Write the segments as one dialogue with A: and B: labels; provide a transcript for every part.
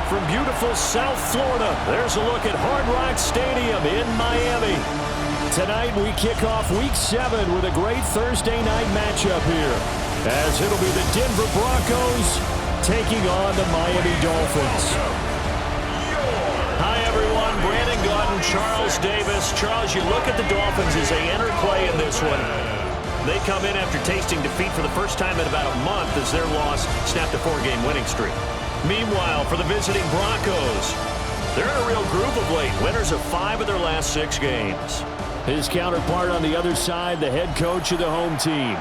A: from beautiful South Florida. There's a look at Hard Rock Stadium in Miami. Tonight we kick off Week 7 with a great Thursday night matchup here, as it'll be the Denver Broncos taking on the Miami Dolphins. Hi everyone, Brandon Gaudin, Charles Davis. Charles, you look at the Dolphins as they enter play in this one. They come in after tasting defeat for the first time in about a month as their loss snapped a 4-game winning streak. Meanwhile, for the visiting Broncos, they're in a real groove of late, winners of 5 of their last 6 games. His counterpart on the other side, the head coach of the home team.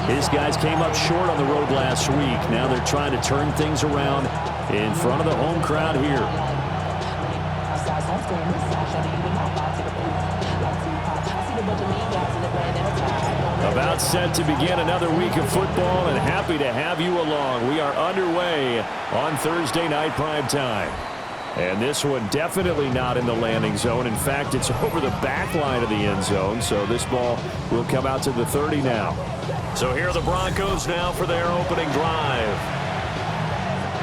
A: His guys came up short on the road last week. Now they're trying to turn things around in front of the home crowd here. About set to begin another week of football, and happy to have you along. We are underway on Thursday night primetime. And this one definitely not in the landing zone. In fact, it's over the back line of the end zone, so this ball will come out to the 30 now. So here are the Broncos now for their opening drive.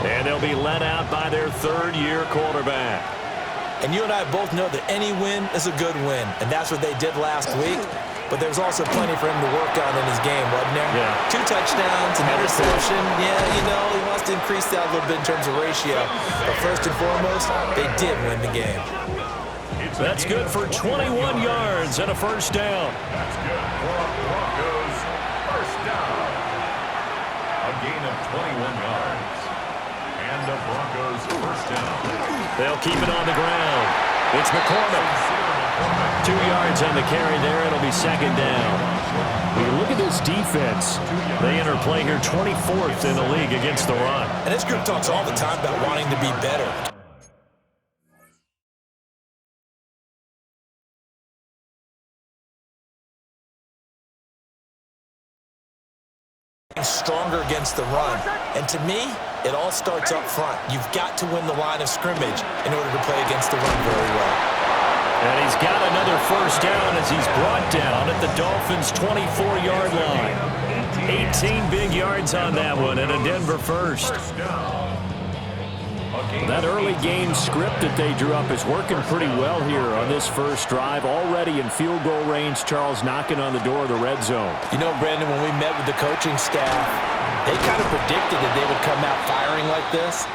A: And they'll be led out by their third-year quarterback.
B: And you and I both know that any win is a good win, and that's what they did last week. But there's also plenty for him to work on in his game, wasn't there?
A: Yeah.
B: 2 touchdowns, an interception. Yeah, you know, he wants to increase that a little bit in terms of ratio. But first and foremost, they did win the game.
A: That's good for 21 yards and a first down.
C: That's good for a Broncos first down. A gain of 21 yards. And the Broncos first down.
A: They'll keep it on the ground. It's McCormick. 2 yards on the carry there. It'll be second down. When you look at this defense, they enter play here 24th in the league against the run.
B: And this group talks all the time about wanting to be better. Stronger against the run. And to me, it all starts up front. You've got to win the line of scrimmage in order to play against the run very well.
A: And he's got another first down as he's brought down at the Dolphins' 24-yard line. 18 big yards on that one and a Denver first. That early game script that they drew up is working pretty well here on this first drive. Already in field goal range, Charles knocking on the door of the red zone.
B: You know, Brandon, when we met with the coaching staff, they kind of predicted that they would come out firing like this.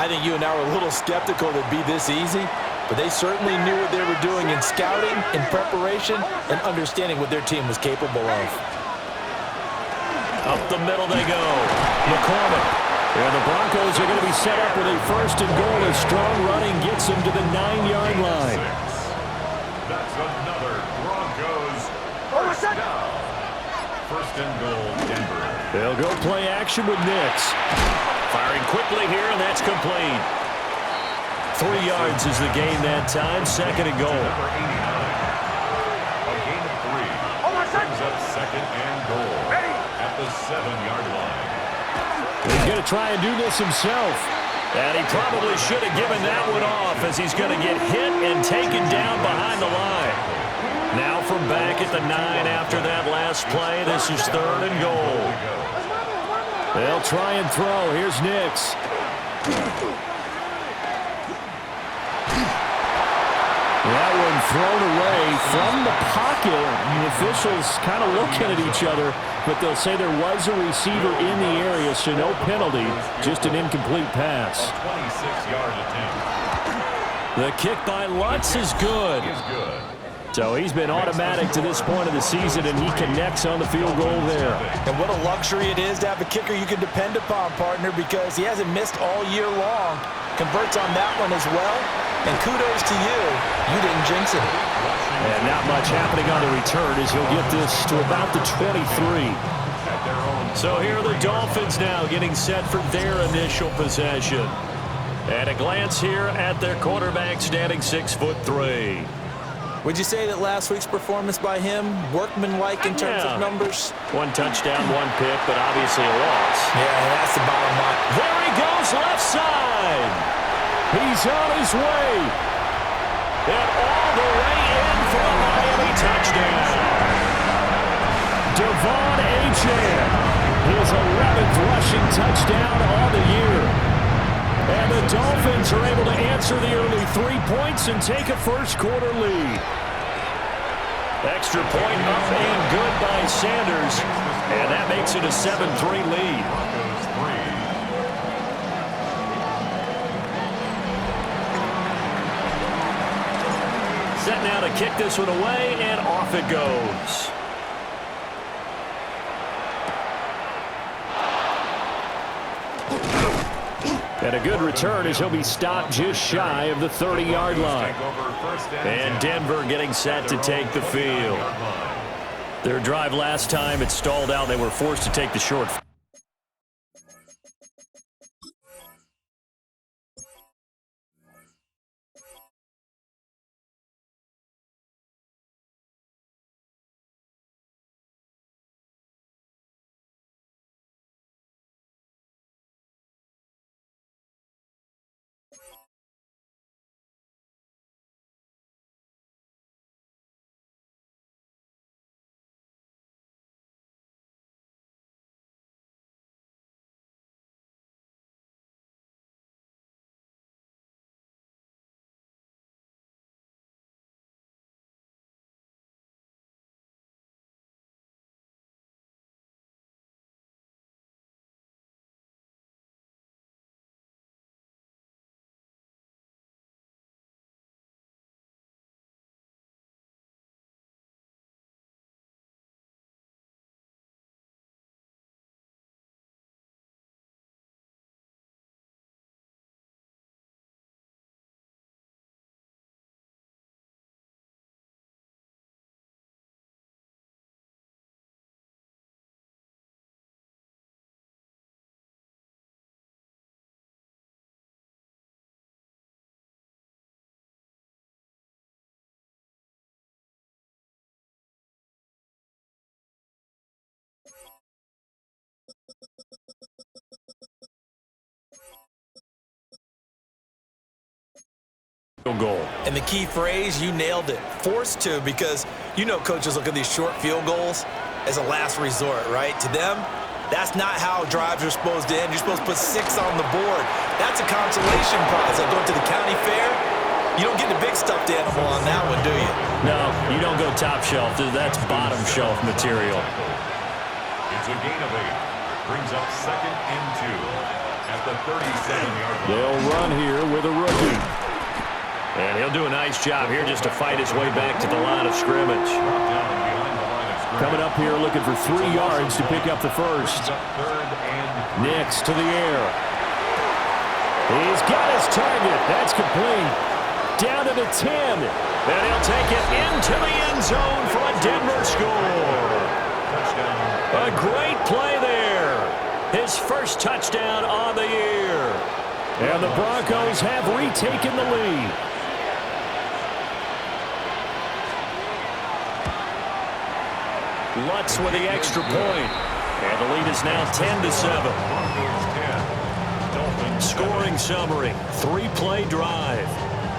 B: I think you and I were a little skeptical that it'd be this easy, but they certainly knew what they were doing in scouting, in preparation, and understanding what their team was capable of.
A: Up the middle they go. McCormick. And the Broncos are going to be set up with a first and goal as strong running gets them to the 9-yard line.
C: That's another Broncos first down. First and goal, Denver.
A: They'll go play action with Nix. Firing quickly here, and that's complete. 3 yards is the gain that time. Second and goal.
C: Number 89. A gain of 3. Brings up second and goal at the 7-yard line.
A: He's going to try and do this himself. And he probably should have given that one off as he's going to get hit and taken down behind the line. Now from back at the 9 after that last play, this is third and goal. They'll try and throw. Here's Nix. That one thrown away from the pocket. The officials kind of looking at each other, but they'll say there was a receiver in the area, so no penalty, just an incomplete pass.
C: 26-yard attempt.
A: The kick by Lutz is good. So he's been automatic to this point of the season, and he connects on the field goal there.
B: And what a luxury it is to have a kicker you can depend upon, partner, because he hasn't missed all year long. Converts on that one as well. And kudos to you. You didn't jinx it.
A: And not much happening on the return as he'll get this to about the 23. So here are the Dolphins now getting set for their initial possession. And a glance here at their quarterback standing 6'3".
B: Would you say that last week's performance by him, workmanlike in terms of numbers?
A: 1 touchdown, 1 pick, but obviously a loss.
B: Yeah, that's the bottom line.
A: There he goes, left side. He's on his way. And all the way in for a Miami touchdown. Devon Achane, his 11th rushing touchdown on the year. And the Dolphins Phins are able to answer the early 3 points and take a first-quarter lead. Extra point up and good by Sanders, and that makes it a 7-3 lead. Set now to kick this one away, and off it goes. And a good return as he'll be stopped just shy of the 30-yard line. And Denver getting set to take the field. Their drive last time, it stalled out. They were forced to take the short. Goal.
B: And the key phrase, you nailed it, forced to, because you know coaches look at these short field goals as a last resort, right? To them, that's not how drives are supposed to end. You're supposed to put 6 on the board. That's a consolation prize. Like going to the county fair, you don't get the big stuffed animal on that one, do you?
A: No, you don't go top shelf. That's bottom shelf material.
C: It's a gain of 8. Brings up 2nd and 2 at the 37-yard line.
A: They'll run here with a rookie. And he'll do a nice job here just to fight his way back to the line of scrimmage. Coming up here looking for 3 yards to pick up the first. Nix to the air. He's got his target. That's complete. Down to the 10. And he'll take it into the end zone for a Denver score. A great play there. His first touchdown on the year. And the Broncos have retaken the lead. Lutz with the extra point. And the lead is now 10-7. Scoring summary, 3-play drive.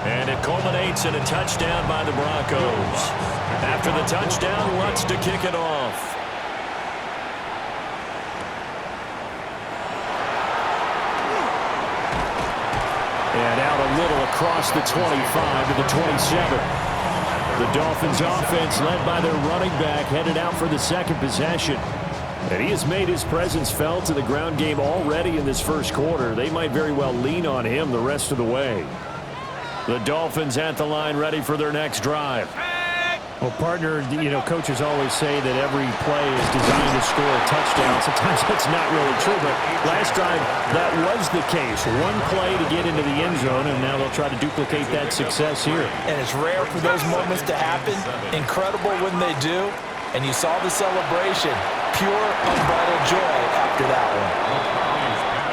A: And it culminates in a touchdown by the Broncos. After the touchdown, Lutz to kick it off. And out a little across the 25 to the 27. The Dolphins offense led by their running back headed out for the second possession. And he has made his presence felt in the ground game already in this first quarter. They might very well lean on him the rest of the way. The Dolphins at the line ready for their next drive.
D: Well, partner, you know, coaches always say that every play is designed to score a touchdown. Sometimes that's not really true, but last drive, that was the case. One play to get into the end zone, and now they'll try to duplicate that success here.
B: And it's rare for those moments to happen. Incredible when they do. And you saw the celebration. Pure, unbridled joy after that one.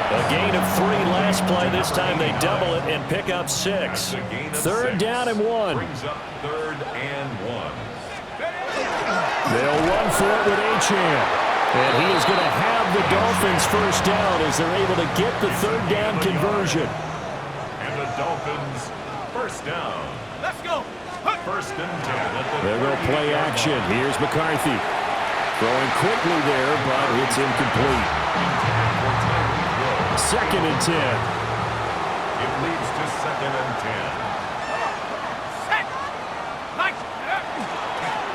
A: A gain of 3 last play. This time they double it and pick up 6. 3rd down and 1.
C: Brings up 3rd and 1.
A: They'll run for it with Achane. And he is going to have the Dolphins first down as they're able to get the 3rd down conversion.
C: And the Dolphins first down. Let's go. 1st and 10.
A: They're going to play action. Here's McCarthy. Throwing quickly there, but it's incomplete. 2nd and 10.
C: It leads to 2nd and 10.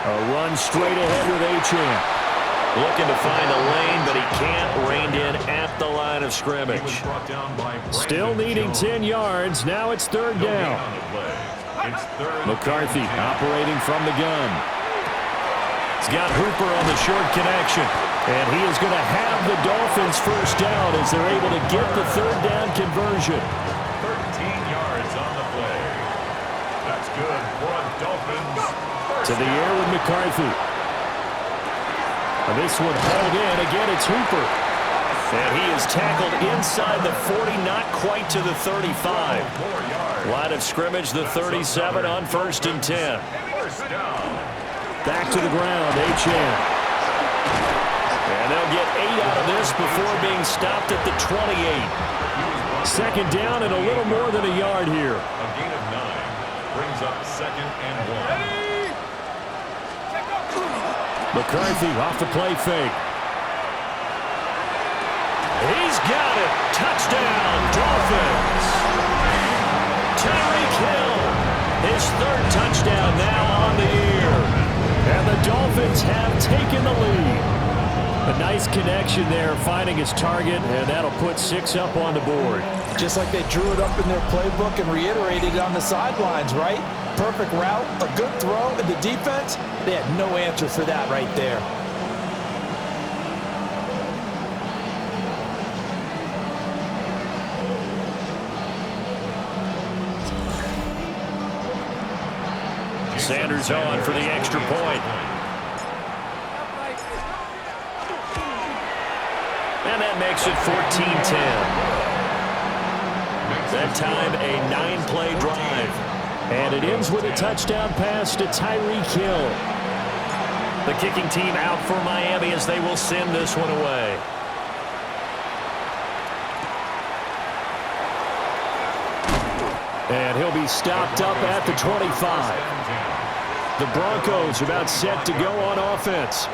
D: A run straight ahead with Achane.
A: Looking to find a lane, but he can't. Reined in at the line of scrimmage.
D: Still needing 10 yards. Now it's 3rd down. McCarthy operating from the gun. He's got Hooper on the short connection. And he is going to have the Dolphins first down as they're able to get the 3rd down conversion.
C: 13 yards on the play. That's good for a Dolphins.
D: To the air with McCarthy. This one hauled in. Again, it's Hooper. And he is tackled inside the 40, not quite to the 35. Line of scrimmage, the 37 on 1st and 10. Back to the ground, Achane. And they'll get 8 out of this before being stopped at the 28. 2nd down and a little more than a yard here.
C: A gain of 9 brings up 2nd and 1.
D: McCarthy off the play fake.
A: He's got it. Touchdown, Dolphins. Tyreek Hill, his 3rd touchdown now on the year.
D: And the Dolphins have taken the lead. A nice connection there, finding his target, and that'll put 6 up on the board.
B: Just like they drew it up in their playbook and reiterated it on the sidelines, right? Perfect route, a good throw, and the defense, they had no answer for that right there.
A: Sanders on for the extra point. And that makes it 14-10. That time, a 9-play drive.
D: And it ends with a touchdown pass to Tyreek Hill.
A: The kicking team out for Miami as they will send this one away.
D: And he'll be stopped up at the 25. The Broncos about set to go on offense.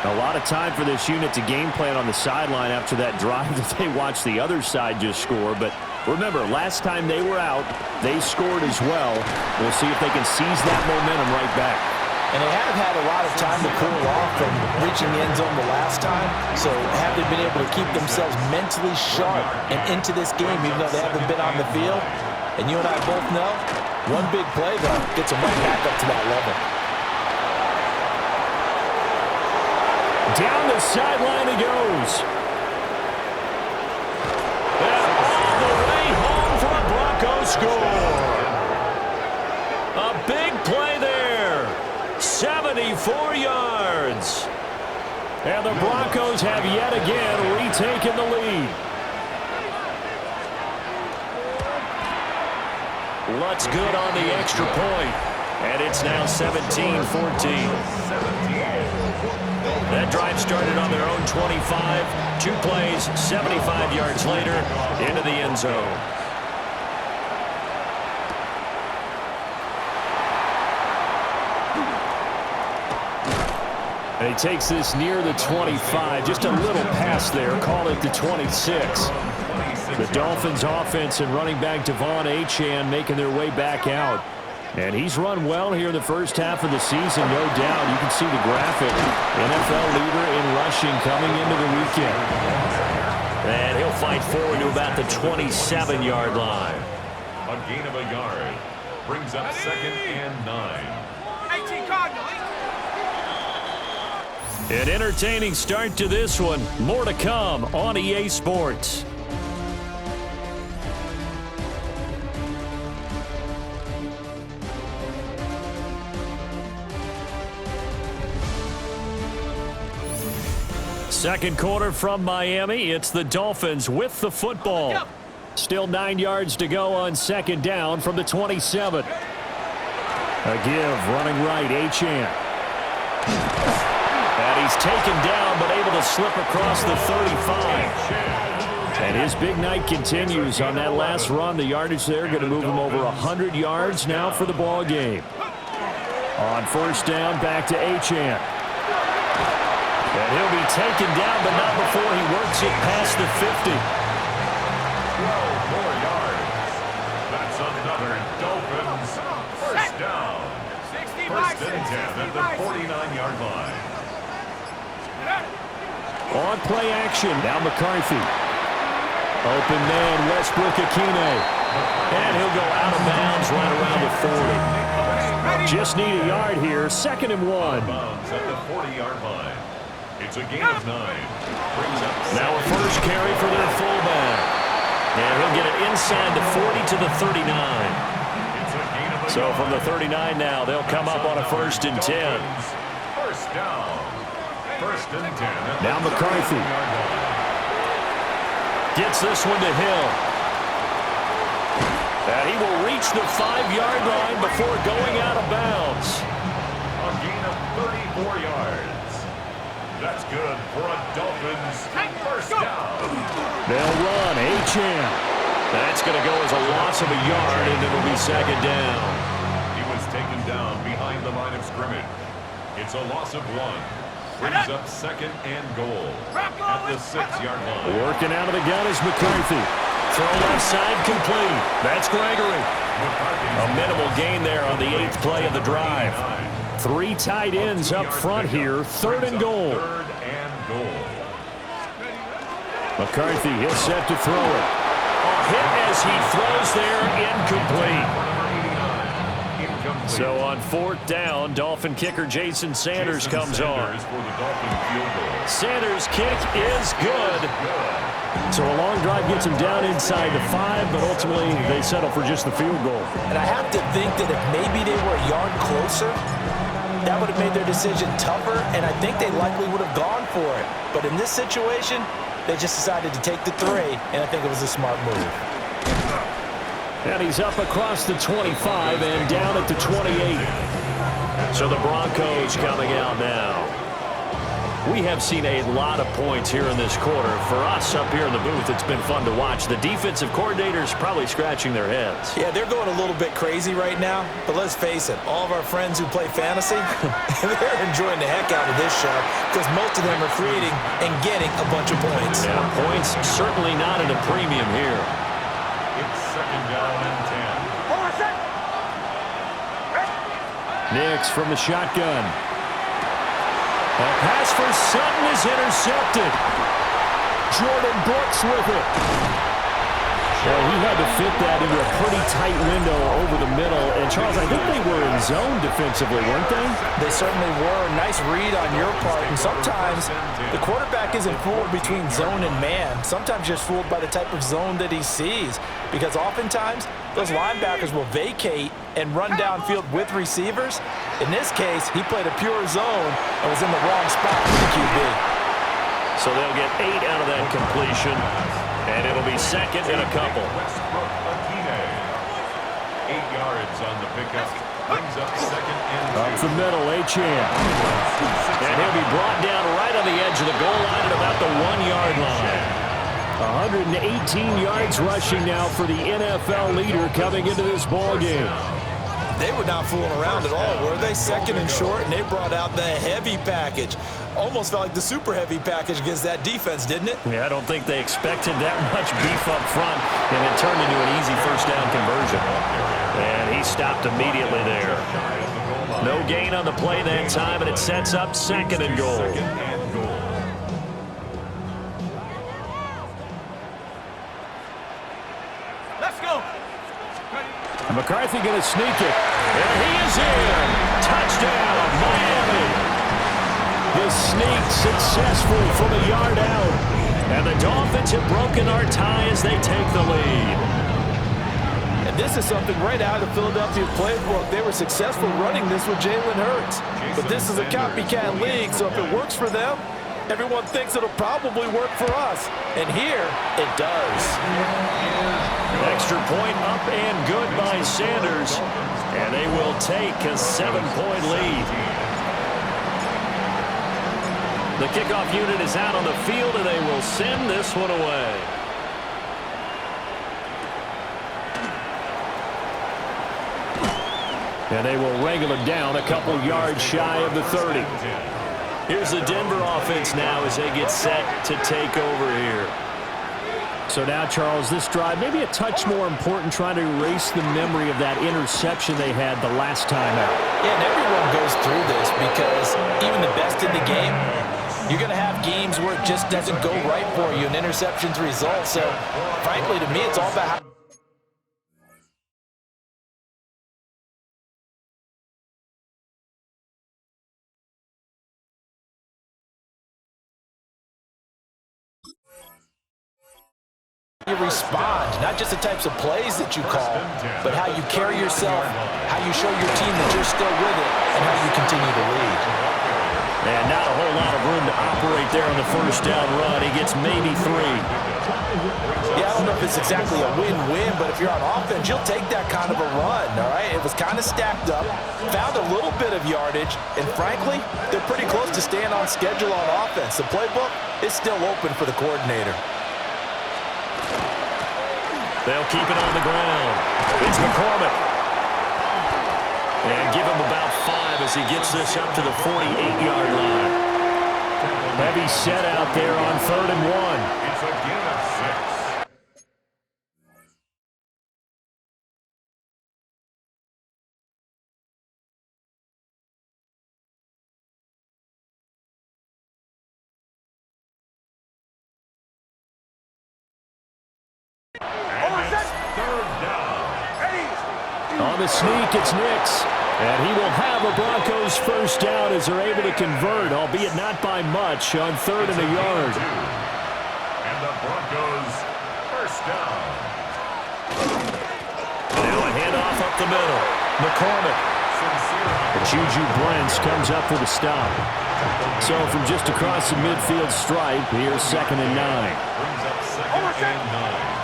D: A lot of time for this unit to game plan on the sideline after that drive that they watched the other side just score. But remember, last time they were out, they scored as well. We'll see if they can seize that momentum right back.
B: And they haven't had a lot of time to cool off from reaching the end zone the last time. So have they been able to keep themselves mentally sharp and into this game even though they haven't been on the field? And you and I both know, one big play, though, gets them right back up to that level.
D: Down the sideline he goes.
A: And all the way home for a Broncos score. A big play there. 74 yards.
D: And the Broncos have yet again retaken the lead.
A: Lutz good on the extra point. And it's now 17-14. That drive started on their own 25. 2 plays, 75 yards later, into the end zone.
D: And he takes this near the 25. Just a little pass there. Call it the 26. The Dolphins offense and running back Devon Achane making their way back out. And he's run well here in the first half of the season, no doubt. You can see the graphic. NFL leader in rushing coming into the weekend.
A: And he'll fight forward to about the 27-yard line.
C: A gain of a yard brings up 2nd and 9.
E: 18 Cardinals.
A: An entertaining start to this one. More to come on EA Sports. Second quarter from Miami. It's the Dolphins with the football.
D: Still 9 yards to go on 2nd down from the 27. A give running right, Achane. And he's taken down but able to slip across the 35. And his big night continues on that last run. The yardage there going to move him over 100 yards now for the ball game. On 1st down, back to Achane. And he'll be taken down, but not before he works it past the 50.
C: 12 more yards. Dolphins. First down.
E: 60
C: First and 10 at the 49-yard line.
D: On play action. Now McCarthy. Open man, Westbrook-Akine. And he'll go out of bounds right around the 40. Just need a yard here. 2nd and 1.
C: Bounds at the 40-yard line. It's a gain of 9. Brings up
A: Now a first carry for their fullback. And he'll get it inside the 40 to the 39.
C: It's a gain of a
A: So
C: yard.
A: from the 39 now, they'll come up on a 1st and 10.
C: First down. First and 10 at
D: Now
C: the
D: McCarthy.
C: 39-yard line.
A: Gets this one to Hill. And he will reach the 5-yard line before going out of bounds.
C: A gain of 34 yards. That's good for a Dolphins first down.
D: They'll run. Achane.
A: That's going to go as a loss of a yard, and it'll be 2nd down.
C: He was taken down behind the line of scrimmage. It's a loss of 1. Brings up 2nd and goal at the 6-yard line.
D: Working out of the gun is McCarthy.
A: Throw left side complete. That's Gregory.
C: McCarthy's
A: A minimal gain there on the 8th play of the drive.
D: 3 tight ends up front here. 3rd and goal.
C: 3rd and goal.
D: McCarthy, he'll set to throw it.
A: Hit as he throws there, incomplete.
C: Incomplete.
A: So on 4th down, Dolphin kicker Jason Sanders comes on.
C: Sanders for the Dolphin field goal.
A: Sanders' kick is good.
D: So a long drive gets him down inside the 5, but ultimately they settle for just the field goal.
B: And I have to think that if maybe they were a yard closer, that would have made their decision tougher, and I think they likely would have gone for it. But in this situation, they just decided to take the 3, and I think it was a smart move.
D: And he's up across the 25 and down at the 28.
A: So the Broncos coming out now. We have seen a lot of points here in this quarter. For us up here in the booth, it's been fun to watch. The defensive coordinators probably scratching their heads.
B: Yeah, they're going a little bit crazy right now, but let's face it, all of our friends who play fantasy, they're enjoying the heck out of this show because most of them are creating and getting a bunch of points.
A: Yeah, points certainly not at a premium here.
C: It's 2nd down and 10.
D: Nix from the shotgun. A pass for Sutton is intercepted. Jordan Brooks with it. Well, he had to fit that into a pretty tight window over the middle. And, Charles, I think they were in zone defensively, weren't they?
B: They certainly were. Nice read on your part. And sometimes the quarterback isn't fooled between zone and man. Sometimes just fooled by the type of zone that he sees. Because oftentimes, those linebackers will vacate and run downfield with receivers. In this case, he played a pure zone and was in the wrong spot for the QB.
A: So they'll get 8 out of that completion, and it'll be 2nd and a couple.
C: Westbrook-Akine. 8 yards on the pickup. Brings up 2nd and 2.
D: Up the middle, Achane.
A: And he'll be brought down right on the edge of the goal line at about the 1-yard line.
D: 118 yards rushing now for the NFL leader coming into this ball game.
B: They were not fooling around at all, were they? 2nd and short, and they brought out the heavy package. Almost felt like the super heavy package against that defense, didn't it?
A: Yeah, I don't think they expected that much beef up front, and it turned into an easy 1st down conversion. And he stopped immediately there. No gain on the play that time, and it sets up 2nd and goal.
E: Let's go.
D: McCarthy going to sneak it.
A: And he is in. Touchdown, Miami.
D: The sneak successful from a yard out.
A: And the Dolphins have broken our tie as they take the lead.
B: And this is something right out of the Philadelphia playbook. They were successful running this with Jalen Hurts. But this is a copycat league, so if it works for them, everyone thinks it'll probably work for us. And here, it does.
A: Extra point up and good by Sanders. And they will take a 7-point lead. The kickoff unit is out on the field, and they will send this one away.
D: And they will wrangle it down a couple yards shy of the 30.
A: Here's the Denver offense now as they get set to take over here.
D: So now, Charles, this drive maybe a touch more important, trying to erase the memory of that interception they had the last time out.
B: Yeah, and everyone goes through this because even the best in the game, you're going to have games where it just doesn't go right for you, and interceptions result. So, frankly, to me, it's all about how you respond, not just the types of plays that you call, but how you carry yourself, how you show your team that you're still with it, and how you continue to lead.
D: And not a whole lot of room to operate there on the first down run. He gets maybe 3.
B: Yeah, I don't know if it's exactly a win-win, but if you're on offense, you'll take that kind of a run, all right? It was kind of stacked up, found a little bit of yardage, and frankly, they're pretty close to staying on schedule on offense. The playbook is still open for the coordinator.
A: They'll keep it on the ground. It's McCormick. And give him about 5 as he gets this up to the 48-yard line.
D: Heavy set out there on 3rd and 1.
C: It's a gain of 6.
D: On the sneak, it's Nix. And he will have a Broncos first down as they're able to convert, albeit not by much, on 3rd and a yard.
C: And the Broncos first down.
A: Now a handoff up the middle. McCormick.
D: And Juju Brents comes up for the stop. So from just across the midfield stripe, here's 2nd and 9.
C: Brings up 2nd and 9.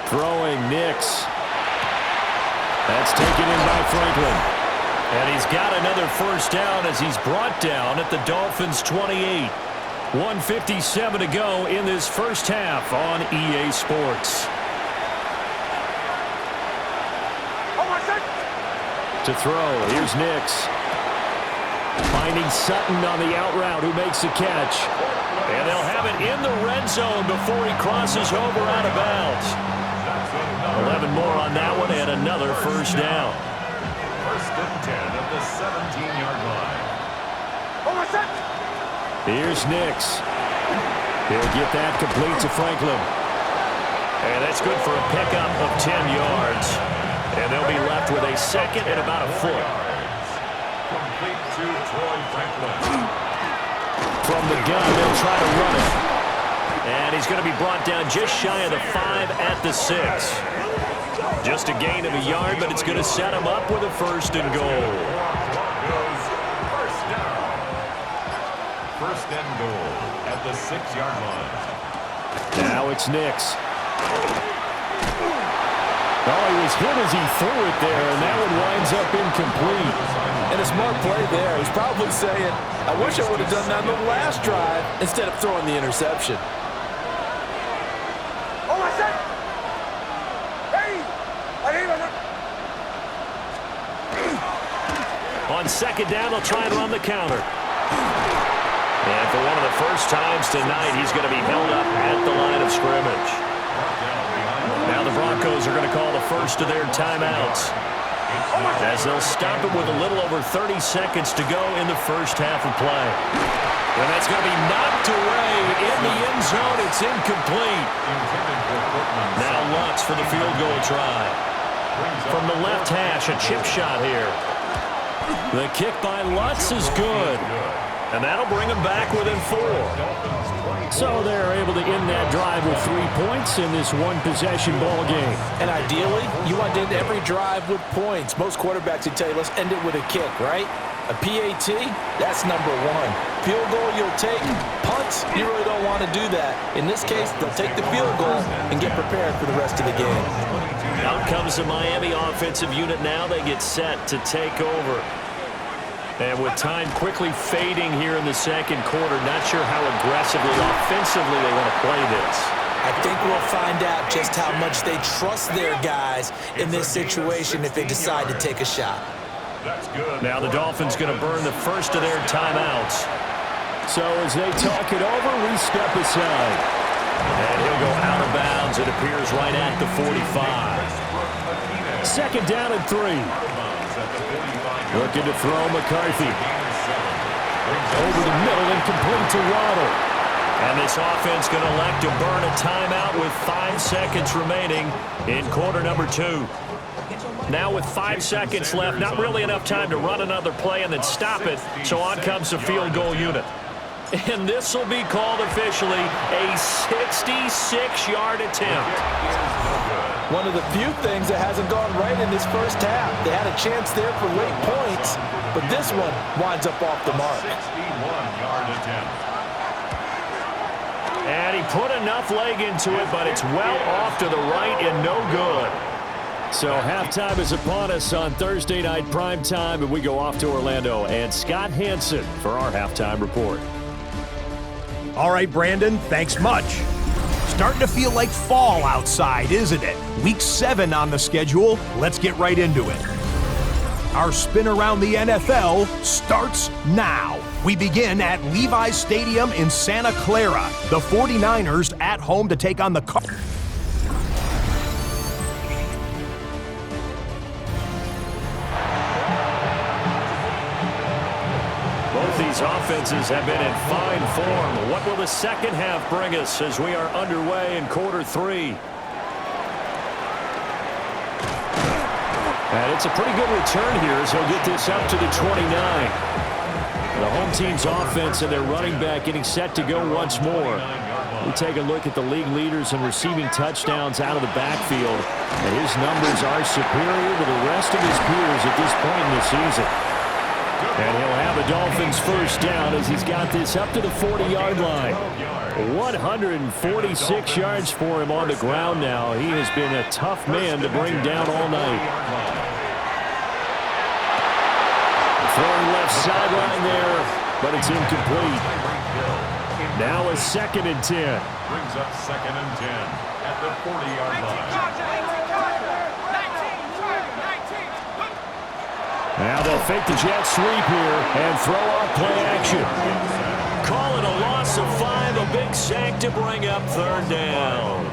D: Throwing Nix. That's taken in by Franklin.
A: And he's got another first down as he's brought down at the Dolphins' 28. 1:57 to go in this first half on EA Sports.
D: To throw, here's Nix. Finding Sutton on the out route, who makes the catch.
A: And they'll have it in the red zone before he crosses over out of bounds. 11 more on that one and another first down.
C: 1st and 10 at the 17-yard line.
D: Here's Nix. He'll get that complete to Franklin.
A: And that's good for a pickup of 10 yards. And they'll be left with a 2nd and about a foot.
C: Complete to Troy Franklin.
D: From the gun, they'll try to run it.
A: And he's going to be brought down just shy of the 5 at the 6. Just a gain of a yard, but it's going to set him up with a 1st and goal.
C: Broncos first down. 1st and goal at the 6-yard line.
D: Now it's Nix. Oh, he was hit as he threw it there, and that one winds up incomplete.
B: And a smart play there. He's probably saying, I wish I would have done that on the last drive instead of throwing the interception.
A: On 2nd down, they'll try and run the counter. And for one of the first times tonight, he's going to be held up at the line of scrimmage. Now the Broncos are going to call the first of their timeouts, as they'll stop it with a little over 30 seconds to go in the first half of play. And that's going to be knocked away in the end zone. It's incomplete. Now Lutz for the field goal try. From the left hash, a chip shot here.
D: The kick by Lutz is good.
A: And that'll bring them back within 4.
D: So they're able to end that drive with 3 points in this one-possession ball game.
B: And ideally, you want to end every drive with points. Most quarterbacks would tell you, let's end it with a kick, right? A PAT, that's number 1. Field goal you'll take. Punts, you really don't want to do that. In this case, they'll take the field goal and get prepared for the rest of the game.
A: Out comes the Miami offensive unit now. They get set to take over. And with time quickly fading here in the second quarter, not sure how aggressively, offensively they want to play this.
B: I think we'll find out just how much they trust their guys in this situation if they decide to take a shot.
A: Now the Dolphins going to burn the first of their timeouts.
D: So as they talk it over, we step aside.
A: And he'll go out of bounds. It appears right at the 45.
D: Second down and 3. Looking to throw McCarthy. Over the middle and complete to Waddle.
A: And this offense going to elect to burn a timeout with 5 seconds remaining in quarter number 2. Now with 5 seconds left, not really enough time to run another play and then stop it, so on comes the field goal unit. And this will be called officially a 66-yard attempt.
B: One of the few things that hasn't gone right in this first half. They had a chance there for late points, but this one winds up off the mark.
C: 61-yard attempt.
A: And he put enough leg into it, but it's well off to the right and no good.
D: So halftime is upon us on Thursday night primetime, and we go off to Orlando. And Scott Hansen for our halftime report.
F: All right, Brandon, thanks much. Starting to feel like fall outside, isn't it? Week 7 on the schedule. Let's get right into it. Our spin around the NFL starts now. We begin at Levi's Stadium in Santa Clara. The 49ers at home to take on the Cardinals.
A: Both these offenses have been in fine form. What will the second half bring us as we are underway in quarter 3?
D: And it's a pretty good return here as he'll get this up to the 29. The home team's offense and their running back getting set to go once more. We take a look at the league leaders in receiving touchdowns out of the backfield. And his numbers are superior to the rest of his peers at this point in the season. And he'll have the Dolphins first down as he's got this up to the 40-yard line. 146 yards for him on the ground now. He has been a tough man to bring down all night. Throwing left sideline there, but it's incomplete. Now a 2nd and 10.
C: Brings up 2nd and 10 at the 40-yard line.
D: Now they'll fake the jet sweep here and throw off play action.
A: Call it a loss of 5, a big sack to bring up 3rd down.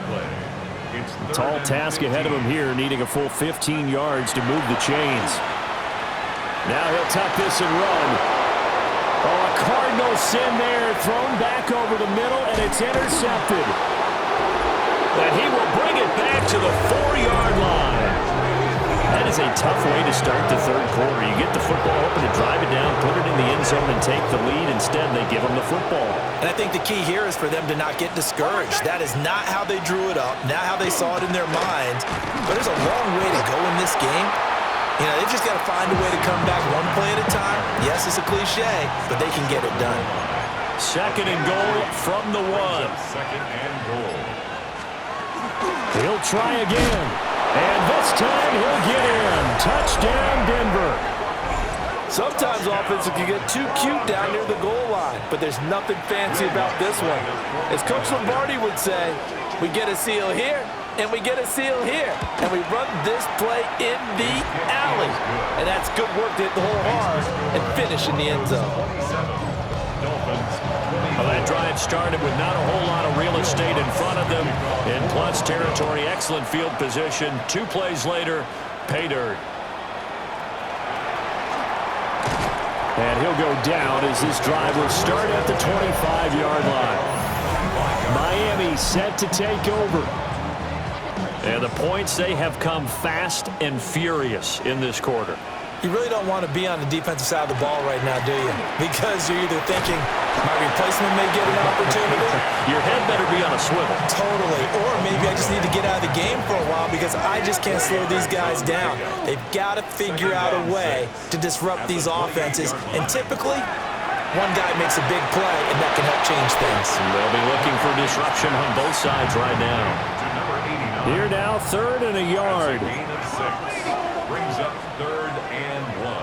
D: Tall task ahead of him here, needing a full 15 yards to move the chains. Now he'll tuck this and run. Oh, a Cardinal sin there, thrown back over the middle, and it's intercepted.
A: And he will bring it back to the 4-yard line. That is a tough way to start the 3rd quarter. You get the football open to drive it down, put it in the end zone, and take the lead. Instead, they give him the football.
B: And I think the key here is for them to not get discouraged. That is not how they drew it up, not how they saw it in their minds. But there's a long way to go in this game. You know, they've just got to find a way to come back one play at a time. Yes, it's a cliche, but they can get it done.
A: 2nd and goal from the 1.
C: 2nd and goal.
D: He'll try again. And this time he'll get in. Touchdown, Denver.
B: Sometimes offenses can get too cute down near the goal line, but there's nothing fancy about this one. As Coach Lombardi would say, we get a seal here, and we get a seal here, and we run this play in the alley. And that's good work to hit the hole hard and finish in the end zone.
A: Well, that drive started with not a whole lot of real estate in front of them. In plus territory, excellent field position. 2 plays later, pay dirt.
D: And he'll go down as this drive will start at the 25-yard line. Miami set to take over.
A: And the points, they have come fast and furious in this quarter.
B: You really don't want to be on the defensive side of the ball right now, do you? Because you're either thinking, my replacement may get an opportunity.
A: Your head better be on a swivel.
B: Totally. Or maybe I just need to get out of the game for a while because I just can't slow these guys down. They've got to figure out a way to disrupt these offenses. And typically, one guy makes a big play, and that can help change things.
A: They'll be looking for disruption on both sides right now.
D: Here now, 3rd and a yard.
C: Gain of 6. Brings up 3rd and 1.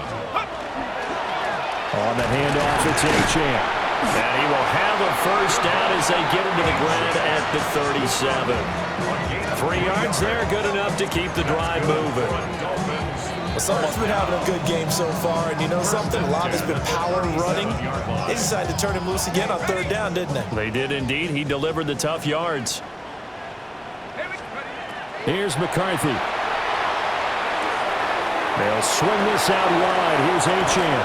D: On the handoff, it's Achane.
A: And he will have a first down as they get into the ground at the 37. 3 yards there, good enough to keep the drive moving.
B: Someone's been having a good game so far, and you know something? A lot has been power running. They decided to turn him loose again on third down, didn't they?
A: They did indeed. He delivered the tough yards.
D: Here's McCarthy. They'll swing this out wide. Here's Achane.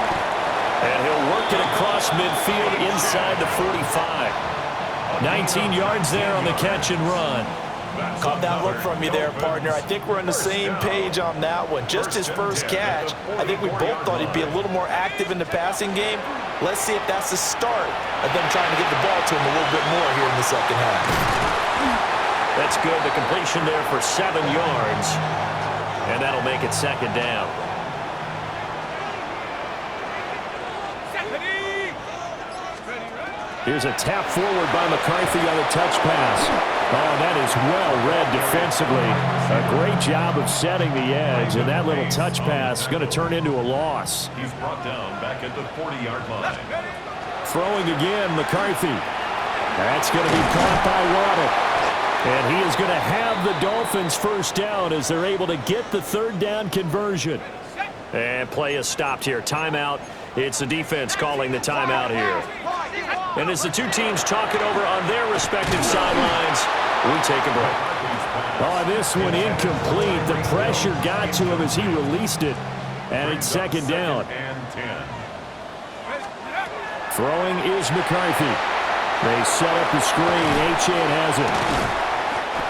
A: And he'll work it across midfield inside the 45. 19 yards there on the catch and run.
B: Caught that look from you there, partner. I think we're on the same page on that one. Just his first catch. I think we both thought he'd be a little more active in the passing game. Let's see if that's the start of them trying to get the ball to him a little bit more here in the second half.
A: That's good. The completion there for 7 yards. And that'll make it second down.
D: Here's a tap forward by McCarthy on the touch pass. Oh, that is well read defensively. A great job of setting the edge, and that little touch pass is going to turn into a loss.
C: He's brought down back at the 40-yard line.
D: Throwing again, McCarthy. That's going to be caught by Waddle. And he is going to have the Dolphins first down as they're able to get the third down conversion.
A: And play is stopped here. Timeout. It's the defense calling the timeout here. And as the two teams talk it over on their respective sidelines, we take a break.
D: Oh, this one incomplete. The pressure got to him as he released it. And it's second down. Throwing is McCarthy. They set up the screen. Achane has it.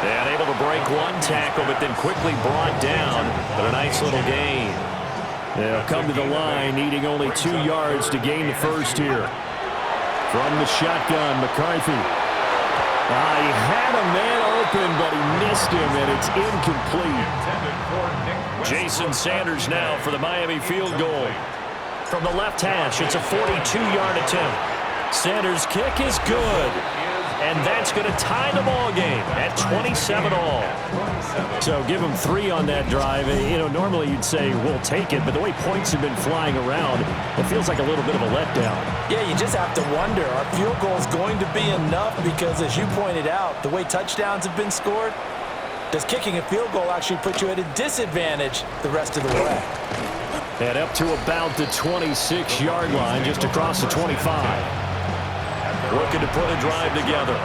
A: And able to break one tackle, but then quickly brought down. But a nice little gain.
D: They'll come to the line, needing only 2 yards to gain the first here. From the shotgun, McCarthy. He had a man open, but he missed him, and it's incomplete.
A: Jason Sanders now for the Miami field goal. From the left hash, it's a 42-yard attempt. Sanders' kick is good. And that's going to tie the ball game at 27 all.
D: So give them 3 on that drive. You know, normally you'd say we'll take it, but the way points have been flying around, it feels like a little bit of a letdown.
B: Yeah, you just have to wonder, are field goals going to be enough? Because as you pointed out, the way touchdowns have been scored, does kicking a field goal actually put you at a disadvantage the rest of the way?
D: And up to about the 26-yard line, just across the 25.
A: Looking to put a drive together.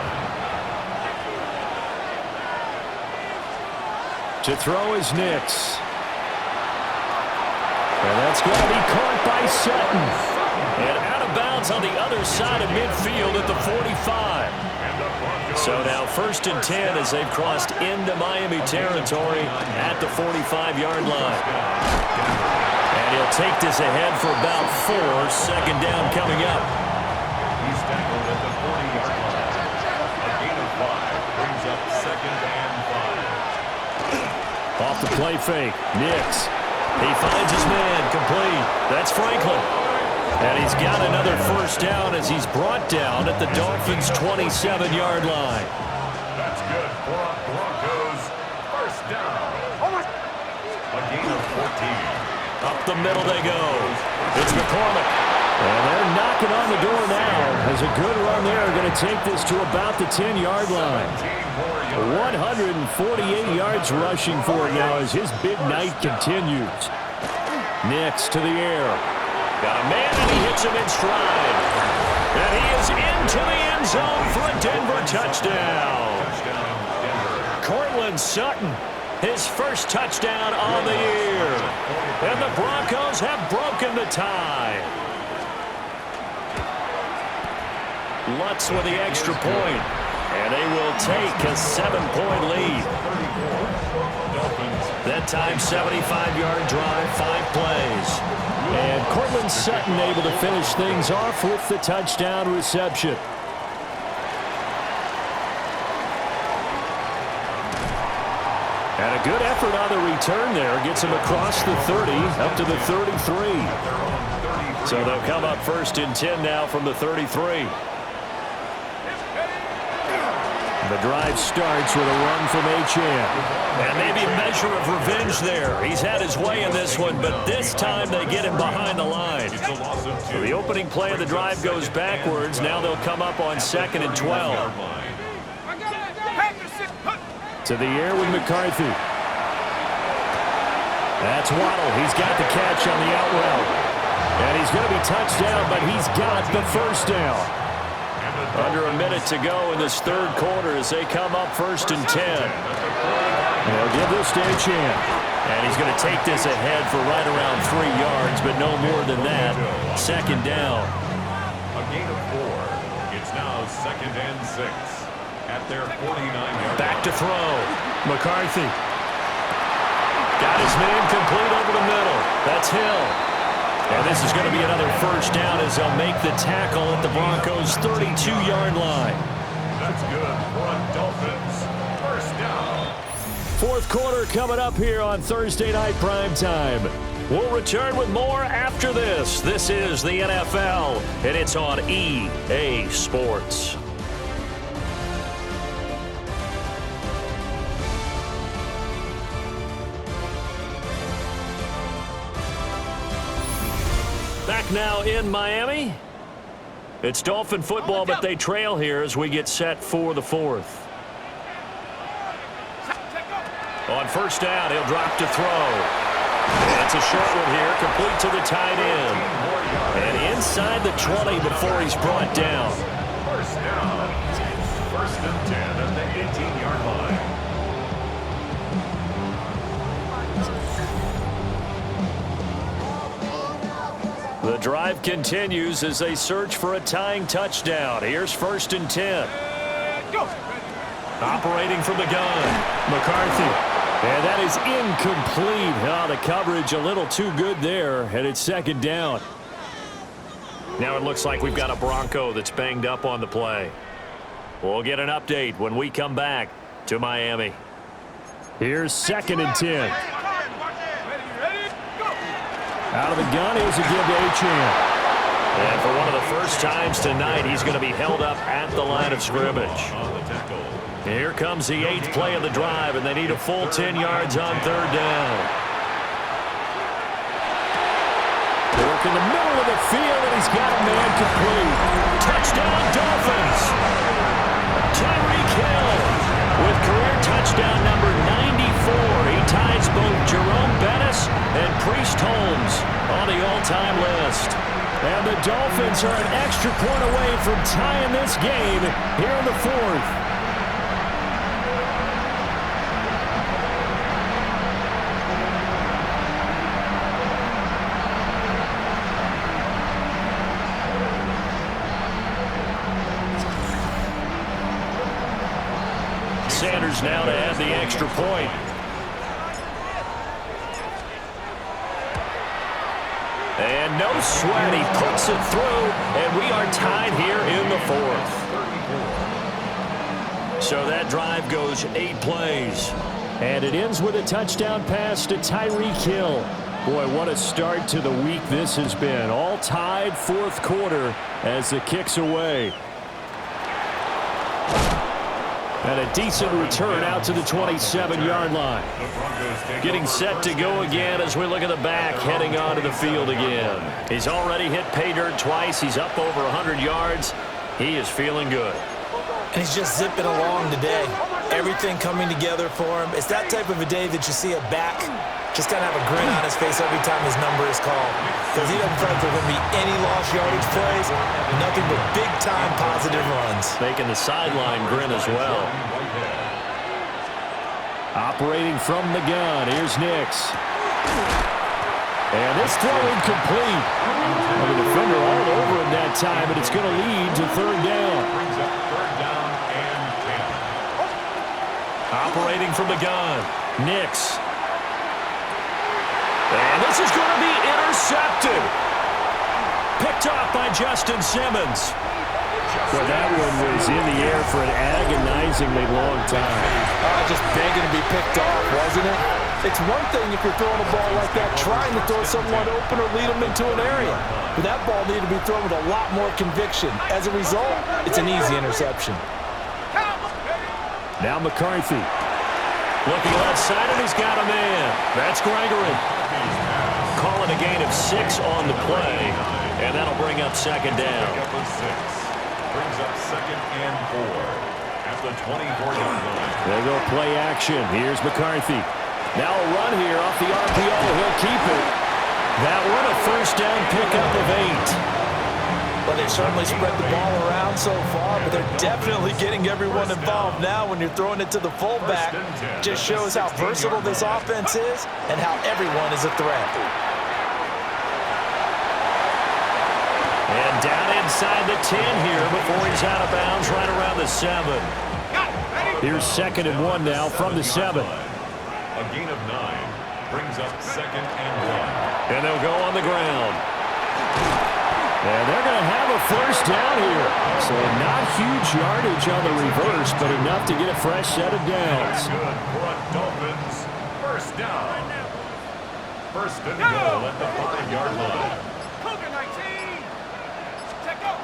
D: To throw is Nix. And that's going to be caught by Sutton.
A: And out of bounds on the other side of midfield at the 45. So now 1st and 10 as they've crossed into Miami territory at the 45-yard line. And he'll take this ahead for about 4. Second down coming up.
C: He's tackled at the 40-yard line. A gain of 5 brings up 2nd and 5.
D: Off the play fake, Nix.
A: He finds his man, complete. That's Franklin. And he's got another first down as he's brought down at the Dolphins' 27-yard line.
C: That's good for a Broncos first down. A gain of 14.
A: Up the middle they go. It's McCormick.
D: And they're knocking on the door now. As a good run there, going to take this to about the 10-yard line. 148 yards rushing for him now as his big night continues. Nix to the air.
A: Got a man and he hits him in stride. And he is into the end zone for a Denver touchdown. Cortland Sutton, his first touchdown on the year. And the Broncos have broken the tie. Lutz with the extra point. And they will take a 7-point lead. That time, 75-yard drive, 5 plays.
D: And Cortland Sutton able to finish things off with the touchdown reception. And a good effort on the return there. Gets him across the 30, up to the 33.
A: So they'll come up 1st and 10 now from the 33.
D: The drive starts with a run from Achane.
A: And maybe a measure of revenge there. He's had his way in this one, but this time they get him behind the line. So the opening play of the drive goes backwards. Now they'll come up on 2nd and 12.
D: To the air with McCarthy. That's Waddle. He's got the catch on the out route. And he's going to be touched down, but he's got the first down.
A: Under a minute to go in this third quarter as they come up 1st and 10.
D: They'll give this to Etienne.
A: And he's going to take this ahead for right around 3 yards, but no more than that. 2nd down.
C: A gain of 4. It's now 2nd and 6 at their 49-yard.
A: Back to throw. McCarthy. Got his man complete over the middle. That's Hill. And this is going to be another first down as they'll make the tackle at the Broncos' 32-yard line.
C: That's good for a Dolphins first down.
A: 4th quarter coming up here on Thursday Night Primetime. We'll return with more after this. This is the NFL, and it's on EA Sports. Back now in Miami. It's Dolphin football, but they trail here as we get set for the 4th. On 1st down, he'll drop to throw. That's a short one here, complete to the tight end. And inside the 20 before he's brought down.
C: First down. 1st and 10 at the 18-yard line.
A: The drive continues as they search for a tying touchdown. Here's 1st and 10. Operating from the gun, McCarthy. And that is incomplete. Oh, the coverage a little too good there, and it's 2nd down. Now it looks like we've got a Bronco that's banged up on the play. We'll get an update when we come back to Miami.
D: Here's 2nd and 10. Out of the gun, here's a give to Etienne.
A: And for one of the first times tonight, he's going to be held up at the line of scrimmage. Here comes the 8th play of the drive, and they need a full 10 yards on 3rd down.
D: Work in the middle of the field, and he's got a man complete.
A: Touchdown, Dolphins! Tyreek Hill with career touchdown number 94. He ties both Jerome Bettis and Priest Holmes on the all-time list.
D: And the Dolphins are an extra point away from tying this game here in the 4th.
A: Sanders now to add the extra point. And no sweat, he puts it through, and we are tied here in the 4th. So that drive goes 8 plays.
D: And it ends with a touchdown pass to Tyreek Hill. Boy, what a start to the week this has been. All tied 4th quarter as the kick's away. And a decent return out to the 27-yard line.
A: Getting set to go again as we look at the back, heading onto the field again. He's already hit pay dirt twice. He's up over 100 yards. He is feeling good.
B: And he's just zipping along today. Everything coming together for him. It's that type of a day that you see a back just kind of have a grin on his face every time his number is called. Because he doesn't feel like there are going to be any lost yardage plays. Nothing but big-time positive runs.
A: Making the sideline grin as well.
D: Operating from the gun, here's Nix. And this throw incomplete. Well, the defender all over him that time, but it's going to lead to 3rd down.
C: Brings up 3rd down and 10.
A: Operating from the gun, Nix. And this is going to be intercepted. Picked off by Justin Simmons.
D: Well, that one was in the air for an agonizingly long time.
B: Just begging to be picked off, wasn't it? It's one thing if you're throwing a ball like that, trying to throw someone open or lead them into an area. But that ball needed to be thrown with a lot more conviction. As a result, it's an easy interception.
D: Now McCarthy.
A: Looking left side, and he's got a man. That's Gregory. Calling a gain of 6 on the play, and that'll bring up 2nd down.
C: Brings up 2nd and 4 at the 24-yard line.
D: They go play action. Here's McCarthy. Now a run here off the RPO. He'll keep it. That one a first down pickup of 8.
B: Well, they've certainly spread the ball around so far, but they're definitely getting everyone involved now when you're throwing it to the fullback. Just shows how versatile this offense is and how everyone is a threat.
A: And down inside the 10 here before he's out of bounds right around the 7.
D: Here's 2nd and 1 now from the 7.
C: A gain of 9 brings up 2nd and 1.
A: And they'll go on the ground.
D: And they're going to have a first down here. So not huge yardage on the reverse, but enough to get a fresh set of downs.
C: Good for a Dolphins first down. First and goal at the 5-yard line.
E: Cougar 19. Check out.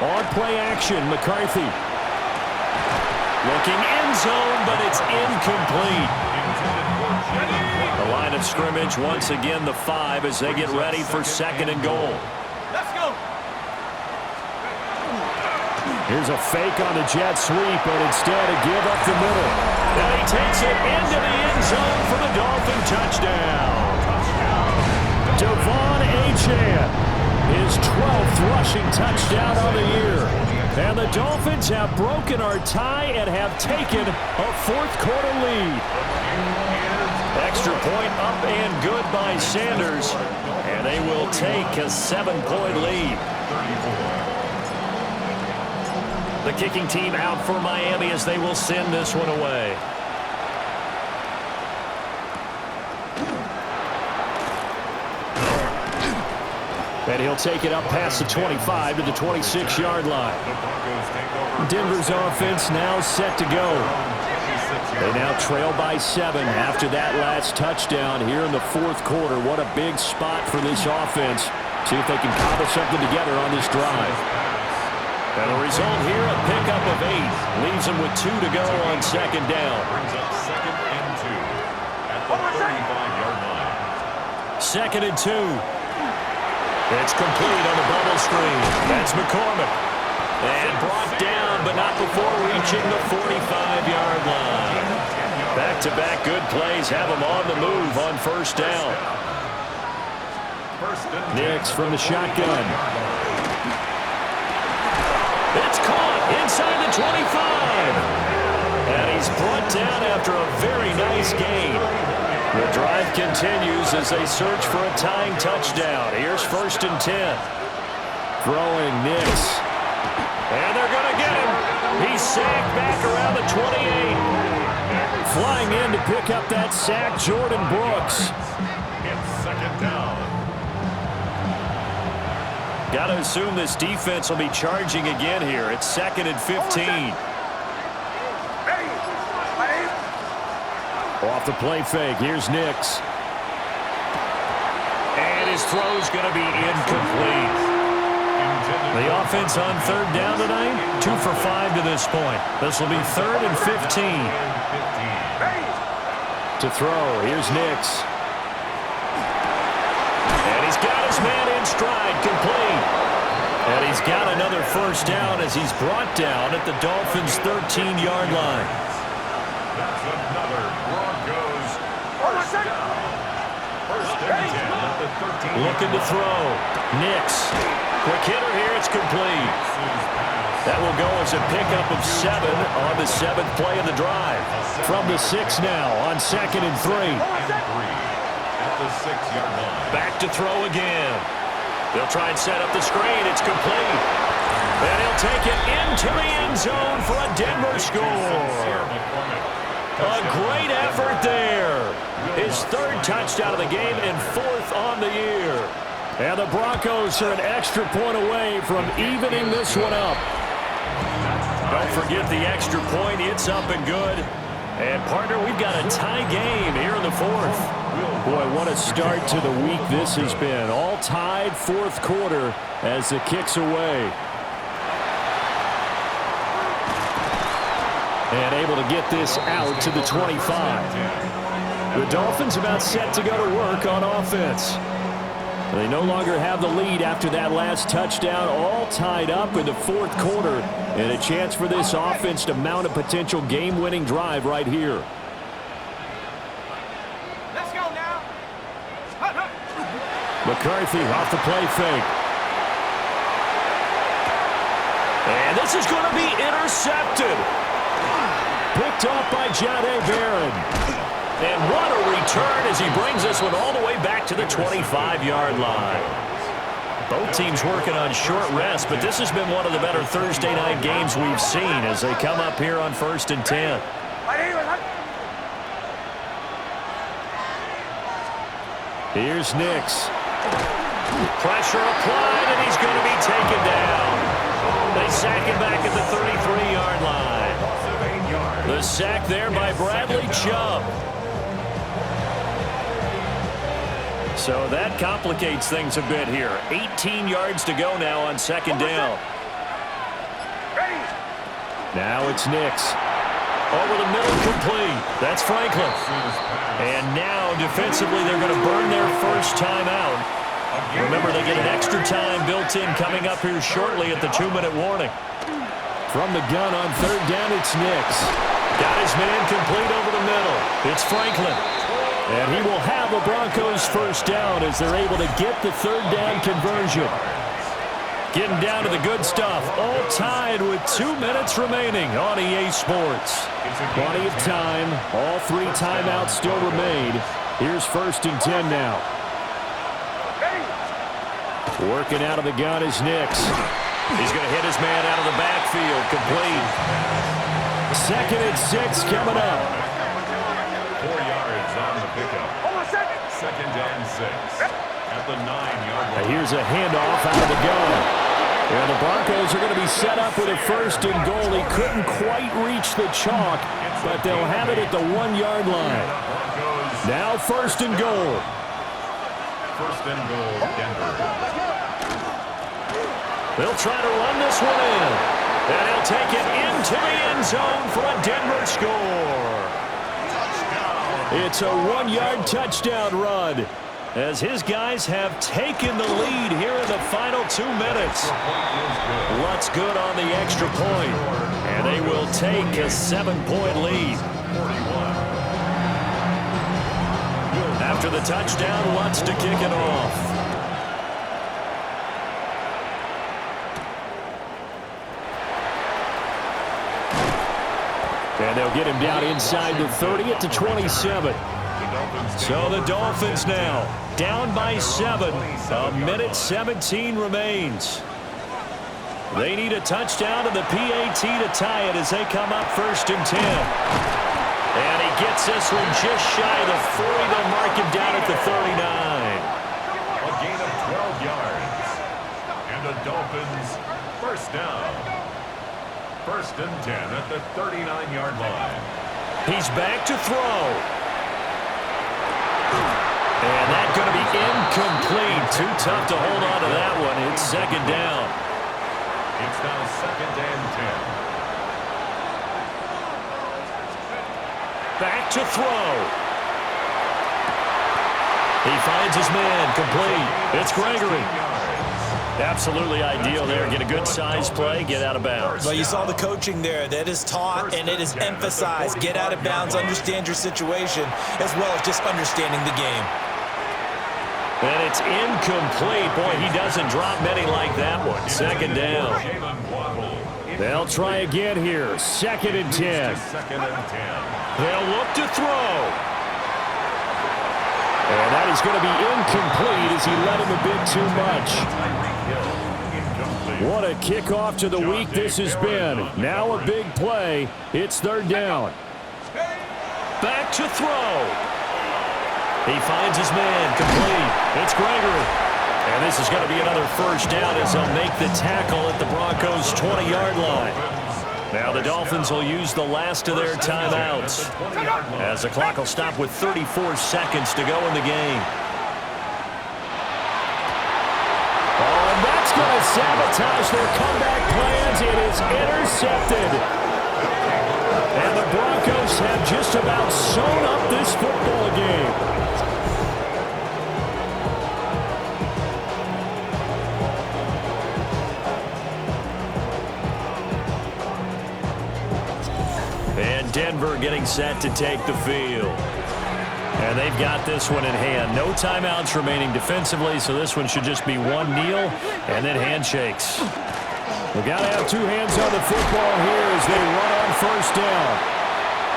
D: On play action, McCarthy. Looking end zone, but it's incomplete. The line of scrimmage once again the 5 as they get ready for 2nd and goal.
E: Let's go.
D: Here's a fake on the jet sweep, but instead a give up the middle.
A: And he takes it into the end zone for the Dolphin touchdown.
D: Devon Achane, his 12th rushing touchdown on the year. And the Dolphins have broken our tie and have taken a 4th quarter lead.
A: Extra point up and good by Sanders. And they will take a 7-point lead. The kicking team out for Miami as they will send this one away.
D: And he'll take it up past the 25 to the 26-yard line. Denver's offense now set to go. They now trail by 7 after that last touchdown here in the 4th quarter. What a big spot for this offense. See if they can cobble something together on this drive.
A: And the result here, a pickup of 8. Leaves them with 2 to go on 2nd down.
C: Brings up 2nd and 2 at the 35-yard line.
A: 2nd and 2. It's complete on the bubble screen. That's McCormick. And brought down, but not before reaching the 45-yard line. Back-to-back good plays have them on the move on 1st down.
D: Nix from the shotgun.
A: It's caught inside the 25. And he's brought down after a very nice gain. The drive continues as they search for a tying touchdown. Here's 1st and 10.
D: Throwing Nix.
A: And they're going to get him. He's sacked back around the 28.
D: Flying in to pick up that sack, Jordan Brooks.
C: It's 2nd down.
A: Got to assume this defense will be charging again here. It's 2nd and 15.
D: Off the play fake, here's Nix.
A: And his throw's going to be incomplete. The offense on 3rd down tonight, 2 for 5 to this point. This will be 3rd and 15.
D: To throw, here's Nix.
A: And he's got his man in stride, complete. And he's got another first down as he's brought down at the Dolphins' 13-yard line.
C: That's another Broncos first down. 1st and 10 at the 13.
A: Looking to throw. Nix. Quick hitter here, it's complete. That will go as a pickup of 7 on the 7th play of the drive.
D: From the 6 now on 2nd and 3.
C: At the 6-yard line.
A: Back to throw again. They'll try and set up the screen. It's complete. And he'll take it into the end zone for a Denver score. A great effort there. His 3rd touchdown of the game and 4th on the year.
D: And the Broncos are an extra point away from evening this one up.
A: Don't forget the extra point. It's up and good. And, partner, we've got a tie game here in the 4th.
D: Boy, what a start to the week this has been. All tied 4th quarter as the kick's away. And able to get this out to the 25. The Dolphins about set to go to work on offense. They no longer have the lead after that last touchdown, all tied up in the 4th quarter, and a chance for this offense to mount a potential game-winning drive right here. McCarthy off the play fake.
A: And this is going to be intercepted.
D: Picked off by Jahdae Barron.
A: And what a return as he brings this one all the way back to the 25-yard line. Both teams working on short rest, but this has been one of the better Thursday night games we've seen as they come up here on 1st and 10.
D: Here's Nix.
A: Pressure applied, and he's going to be taken down. They sack him back at the 33-yard line. The sack there by Bradley Chubb. So that complicates things a bit here. 18 yards to go now on 2nd down.
D: Now it's Nix.
A: Over the middle, complete. That's Franklin. And now, defensively, they're going to burn their first time out. Remember, they get an extra time built in coming up here shortly at the 2-minute warning.
D: From the gun on 3rd down, it's Nix.
A: Got his man complete over the middle. It's Franklin.
D: And he will have the Broncos first down as they're able to get the 3rd down conversion. Getting down to the good stuff. All tied with 2 minutes remaining on EA Sports. Plenty of time. All 3 timeouts still remain. Here's 1st and 10 now. Working out of the gun is Nix.
A: He's going to hit his man out of the backfield. Complete.
D: 2nd and 6 coming up.
C: 4 yards on the pickup. 2nd and 6. At the 9-yard line.
D: Here's a handoff out of the gun. And the Broncos are going to be set up with a 1st and goal. He couldn't quite reach the chalk, but they'll have it at the 1-yard line. Now 1st and goal.
C: 1st and goal, Denver.
A: They'll try to run this one in. And he'll take it into the end zone for a Denver score.
D: It's a 1-yard touchdown run, as his guys have taken the lead here in the final 2 minutes. What's good on the extra point, and they will take a 7-point lead. After the touchdown, Lutz to kick it off. And they'll get him down inside the 30 at the 27. So the Dolphins now down by 7. A minute 17 remains. They need a touchdown to the PAT to tie it as they come up 1st and 10. And he gets this one just shy of the 40. They'll mark him down at the 39.
C: A gain of 12 yards. And the Dolphins first down. 1st and 10 at the 39-yard line.
A: He's back to throw. And that's going to be incomplete. Too tough to hold on to that one. It's 2nd down.
C: It's now 2nd and 10.
A: Back to throw. He finds his man. Complete. It's Gregory. Absolutely ideal there. Get a good size play, get out of bounds.
B: Well, you saw the coaching there. That is taught and it is emphasized. Get out of bounds, understand your situation, as well as just understanding the game.
A: And it's incomplete. Boy, he doesn't drop many like that one. 2nd down.
D: They'll try again here. 2nd and 10.
C: 2nd and 10.
A: They'll look to throw.
D: And that is going to be incomplete as he led him a bit too much. What a kickoff to the week this has been. Now a big play. It's 3rd down.
A: Back to throw. He finds his man. Complete. It's Gregory. And this is going to be another 1st down as they'll make the tackle at the Broncos' 20-yard line. Now the Dolphins will use the last of their timeouts as the clock will stop with 34 seconds to go in the game.
D: Oh, and that's going to sabotage their comeback plans. It is intercepted. And the Broncos have just about sewn up this football game. And Denver getting set to take the field.
A: And they've got this one in hand. No timeouts remaining defensively, so this one should just be one kneel and then handshakes.
D: We got to have two hands on the football here as they run on first down.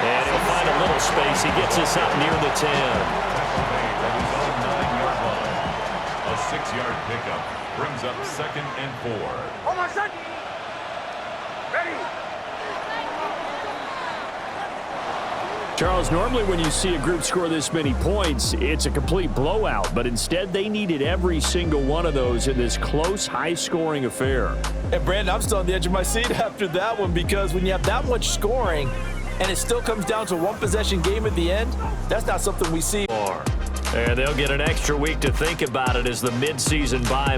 A: And he'll find a little space. He gets us up near the 10.
C: From his own 9-yard line. A 6-yard pickup brings up 2nd and 4.
E: Hold on, son. Ready.
D: Charles, normally when you see a group score this many points, it's a complete blowout. But instead, they needed every single one of those in this close, high-scoring affair.
B: And, Brandon, I'm still on the edge of my seat after that one because when you have that much scoring and it still comes down to a one-possession game at the end, that's not something we see.
A: And they'll get an extra week to think about it as the midseason bye